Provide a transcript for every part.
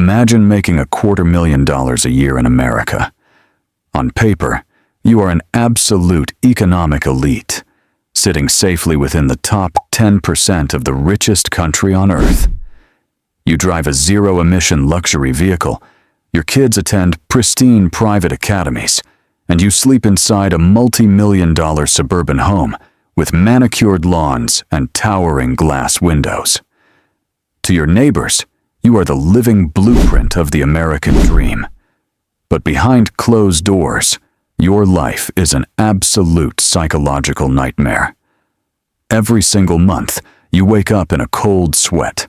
Imagine making $250,000 a year in America. On paper, you are an absolute economic elite, sitting safely within the top 10% of the richest country on earth. You drive a zero-emission luxury vehicle, your kids attend pristine private academies, and you sleep inside a multi-million-dollar suburban home with manicured lawns and towering glass windows. To your neighbors, you are the living blueprint of the American dream. But behind closed doors, your life is an absolute psychological nightmare. Every single month, you wake up in a cold sweat.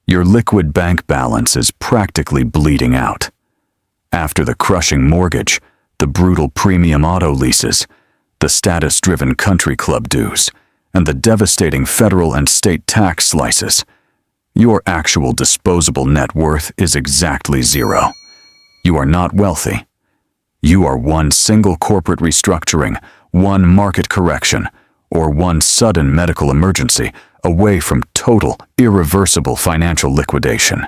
Your liquid bank balance is practically bleeding out. After the crushing mortgage, the brutal premium auto leases, the status-driven country club dues, and the devastating federal and state tax slices, your actual disposable net worth is exactly zero. You are not wealthy. You are one single corporate restructuring, one market correction, or one sudden medical emergency away from total, irreversible financial liquidation.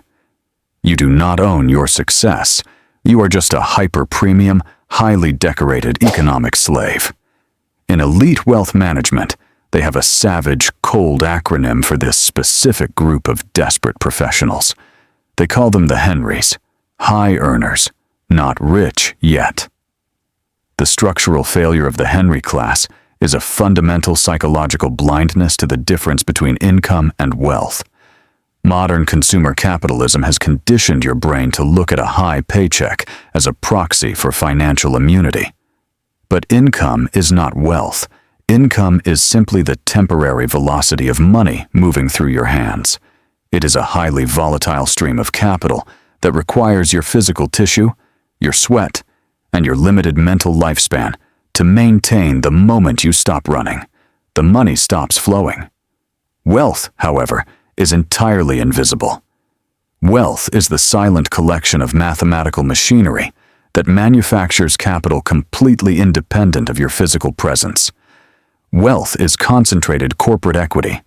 You do not own your success. You are just a hyper-premium, highly decorated economic slave. In elite wealth management, they have a savage, cold acronym for this specific group of desperate professionals. They call them the Henrys, high earners, not rich yet. The structural failure of the Henry class is a fundamental psychological blindness to the difference between income and wealth. Modern consumer capitalism has conditioned your brain to look at a high paycheck as a proxy for financial immunity. But income is not wealth. Income is simply the temporary velocity of money moving through your hands. It is a highly volatile stream of capital that requires your physical tissue, your sweat, and your limited mental lifespan to maintain the moment you stop running. The money stops flowing. Wealth, however, is entirely invisible. Wealth is the silent collection of mathematical machinery that manufactures capital completely independent of your physical presence. Wealth is concentrated corporate equity,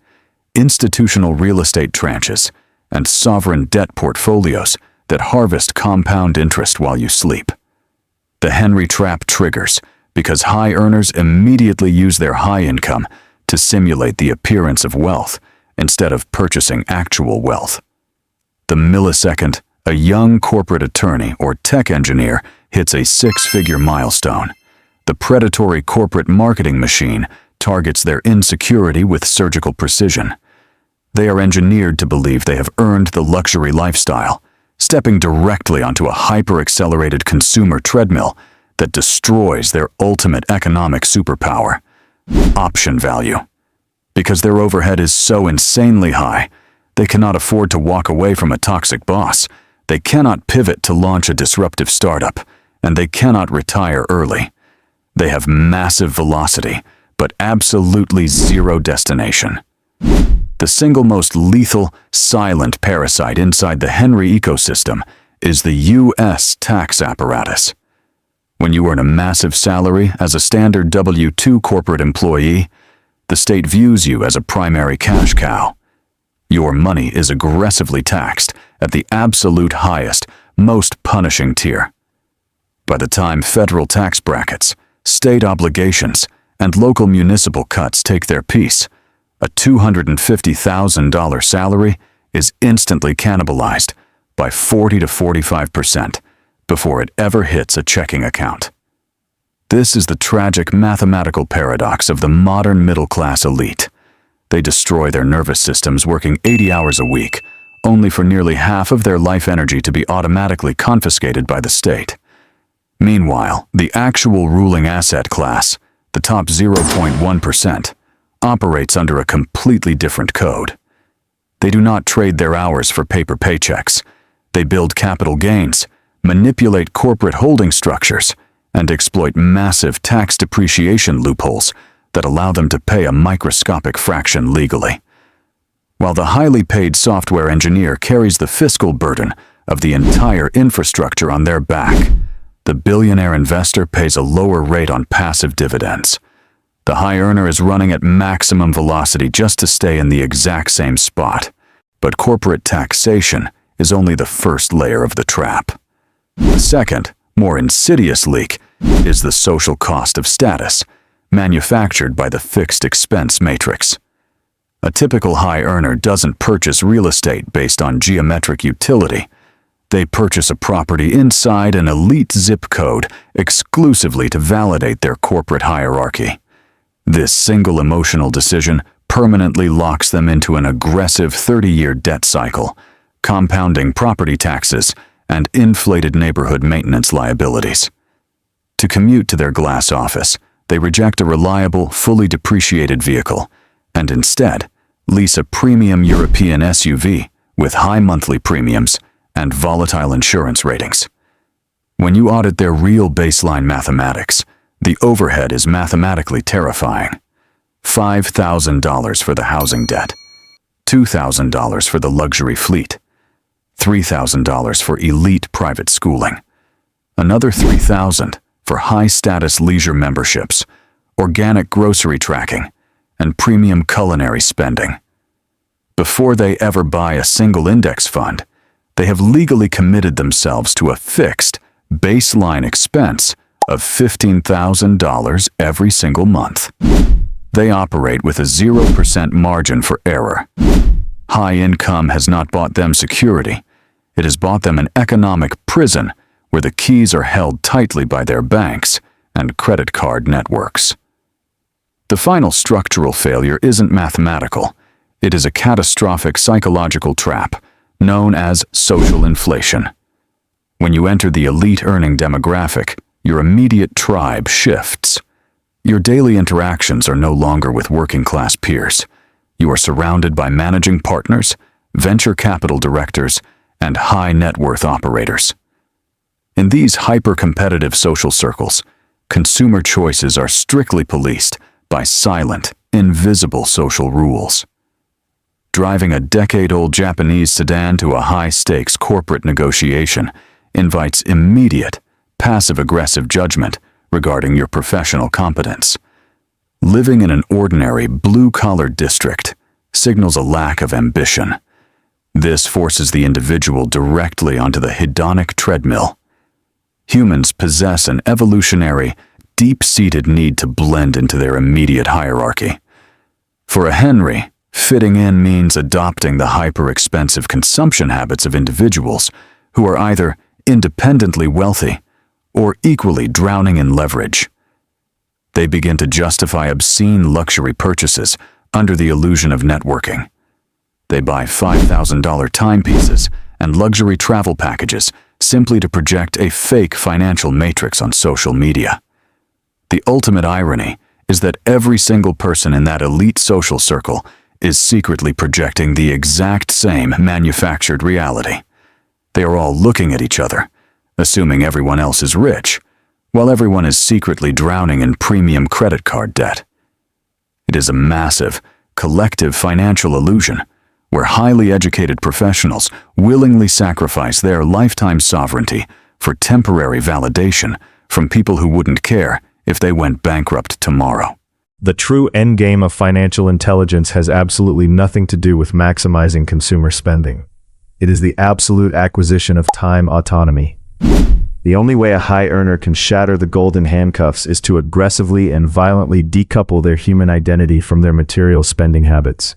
institutional real estate tranches, and sovereign debt portfolios that harvest compound interest while you sleep. The Henry trap triggers because high earners immediately use their high income to simulate the appearance of wealth instead of purchasing actual wealth. The millisecond a young corporate attorney or tech engineer hits a six-figure milestone, the predatory corporate marketing machine targets their insecurity with surgical precision. They are engineered to believe they have earned the luxury lifestyle, stepping directly onto a hyper-accelerated consumer treadmill that destroys their ultimate economic superpower, option value. Because their overhead is so insanely high, they cannot afford to walk away from a toxic boss, they cannot pivot to launch a disruptive startup, and they cannot retire early. They have massive velocity, but absolutely zero destination. The single most lethal, silent parasite inside the Henry ecosystem is the U.S. tax apparatus. When you earn a massive salary as a standard W-2 corporate employee, the state views you as a primary cash cow. Your money is aggressively taxed at the absolute highest, most punishing tier. By the time federal tax brackets, state obligations, and local municipal cuts take their piece, a $250,000 salary is instantly cannibalized by 40 to 45% before it ever hits a checking account. This is the tragic mathematical paradox of the modern middle-class elite. They destroy their nervous systems working 80 hours a week, only for nearly half of their life energy to be automatically confiscated by the state. Meanwhile, the actual ruling asset class, the top 0.1%, operates under a completely different code. They do not trade their hours for paper paychecks. They build capital gains, manipulate corporate holding structures, and exploit massive tax depreciation loopholes that allow them to pay a microscopic fraction legally. While the highly paid software engineer carries the fiscal burden of the entire infrastructure on their back, the billionaire investor pays a lower rate on passive dividends. The high earner is running at maximum velocity just to stay in the exact same spot. But corporate taxation is only the first layer of the trap. The second, more insidious leak is the social cost of status, manufactured by the fixed expense matrix. A typical high earner doesn't purchase real estate based on geometric utility. They purchase a property inside an elite zip code exclusively to validate their corporate hierarchy. This single emotional decision permanently locks them into an aggressive 30-year debt cycle, compounding property taxes and inflated neighborhood maintenance liabilities. To commute to their glass office, they reject a reliable, fully depreciated vehicle and instead lease a premium European SUV with high monthly premiums and volatile insurance ratings. When you audit their real baseline mathematics, the overhead is mathematically terrifying. $5,000 for the housing debt, $2,000 for the luxury fleet, $3,000 for elite private schooling, another $3,000 for high-status leisure memberships, organic grocery tracking, and premium culinary spending. Before they ever buy a single index fund, they have legally committed themselves to a fixed, baseline expense of $15,000 every single month. They operate with a 0% margin for error. High income has not bought them security. It has bought them an economic prison where the keys are held tightly by their banks and credit card networks. The final structural failure isn't mathematical. It is a catastrophic psychological trap known as social inflation. When you enter the elite earning demographic, your immediate tribe shifts. Your daily interactions are no longer with working-class peers. You are surrounded by managing partners, venture capital directors, and high-net-worth operators. In these hyper-competitive social circles, consumer choices are strictly policed by silent, invisible social rules. Driving a decade-old Japanese sedan to a high-stakes corporate negotiation invites immediate, passive-aggressive judgment regarding your professional competence. Living in an ordinary blue-collar district signals a lack of ambition. This forces the individual directly onto the hedonic treadmill. Humans possess an evolutionary, deep-seated need to blend into their immediate hierarchy. For a Henry, fitting in means adopting the hyper-expensive consumption habits of individuals who are either independently wealthy or equally drowning in leverage. They begin to justify obscene luxury purchases under the illusion of networking. They buy $5,000 timepieces and luxury travel packages simply to project a fake financial matrix on social media. The ultimate irony is that every single person in that elite social circle is secretly projecting the exact same manufactured reality. They are all looking at each other, assuming everyone else is rich, while everyone is secretly drowning in premium credit card debt. It is a massive, collective financial illusion where highly educated professionals willingly sacrifice their lifetime sovereignty for temporary validation from people who wouldn't care if they went bankrupt tomorrow. The true endgame of financial intelligence has absolutely nothing to do with maximizing consumer spending. It is the absolute acquisition of time autonomy. The only way a high earner can shatter the golden handcuffs is to aggressively and violently decouple their human identity from their material spending habits.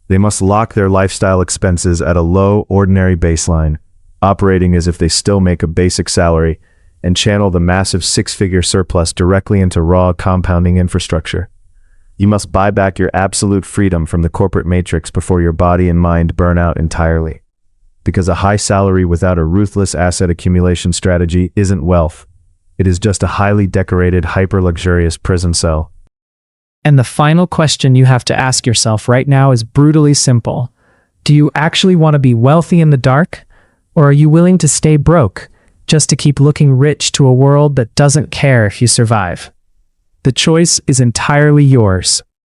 They must lock their lifestyle expenses at a low, ordinary baseline, operating as if they still make a basic salary, and channel the massive six-figure surplus directly into raw compounding infrastructure. You must buy back your absolute freedom from the corporate matrix before your body and mind burn out entirely. Because a high salary without a ruthless asset accumulation strategy isn't wealth. It is just a highly decorated, hyper-luxurious prison cell. And the final question you have to ask yourself right now is brutally simple. Do you actually want to be wealthy in the dark? Or are you willing to stay broke just to keep looking rich to a world that doesn't care if you survive? The choice is entirely yours.